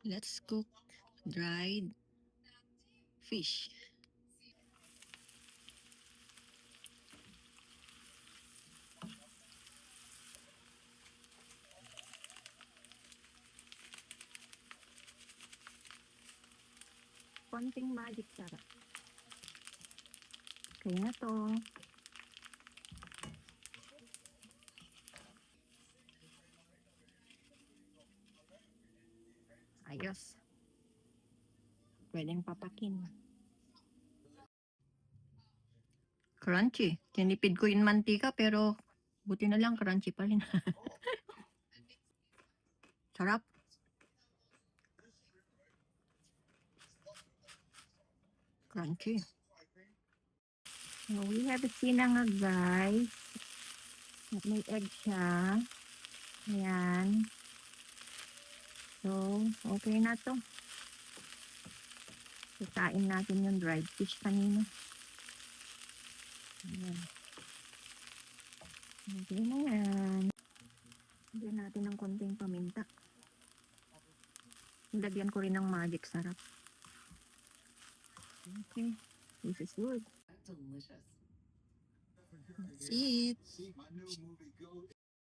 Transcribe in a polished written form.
Let's cook dried fish. Konting magic sarap. Kaya na to. Ayos. Pwedeng papakin. Crunchy. Tinipid ko yung mantika pero buti na lang crunchy pa rin. Sarap. Crunchy. So, we have sinangag, guys. At may egg siya. Ayan. So, okay na to. Kain natin yung dried fish kanina. Ayan. Okay na yan. Lagyan natin ng konting paminta. Lagyan ko rin ng magic sarap. Okay. This is good. That's it.